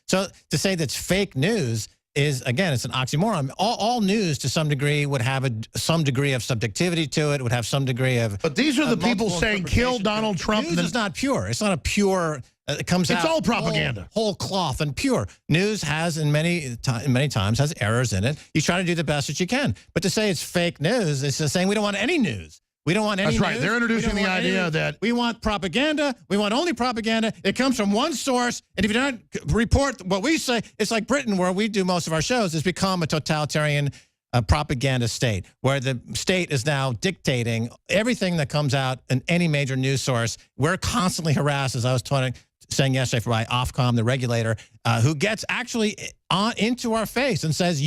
So to say that's fake news is, again, it's an oxymoron. All news to some degree would have some degree of subjectivity to it, would have some degree of... But these are the people saying kill Donald Trump. News is not pure. It's not a pure... it comes out... It's all propaganda. Whole cloth and pure. News has, in many times, has errors in it. You try to do the best that you can. But to say it's fake news is just saying we don't want any news. We don't want any That's right. news. They're introducing the idea that... We want propaganda. We want only propaganda. It comes from one source. And if you don't report what we say, it's like Britain, where we do most of our shows, has become a totalitarian propaganda state, where the state is now dictating everything that comes out in any major news source. We're constantly harassed, as I was saying yesterday, by Ofcom, the regulator, who gets actually into our face and says,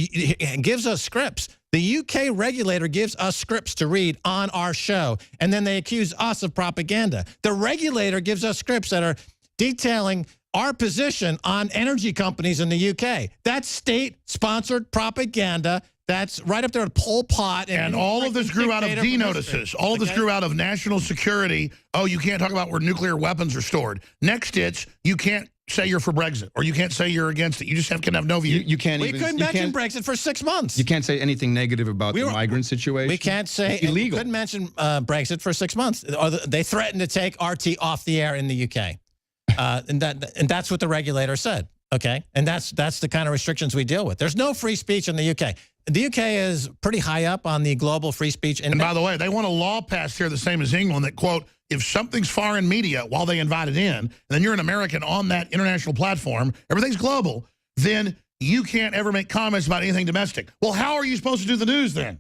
gives us scripts. The UK regulator gives us scripts to read on our show, and then they accuse us of propaganda. The regulator gives us scripts that are detailing our position on energy companies in the UK. That's state-sponsored propaganda. That's right up there at Pol Pot. And all of this grew out of D-notices. All of this grew out of national security. Oh, you can't talk about where nuclear weapons are stored. Next, it's you can't say you're for Brexit, or you can't say you're against it. You just can have no view. You can't we couldn't mention Brexit for 6 months. You can't say anything negative about the migrant situation. We can't say... It's illegal. We couldn't mention Brexit for 6 months. They threatened to take RT off the air in the UK. And that's what the regulator said, okay? And that's the kind of restrictions we deal with. There's no free speech in the UK. The UK is pretty high up on the global free speech index. And by the way, they want a law passed here the same as England that, quote, if something's foreign media while they invite it in, and then you're an American on that international platform, everything's global, then you can't ever make comments about anything domestic. Well, how are you supposed to do the news then?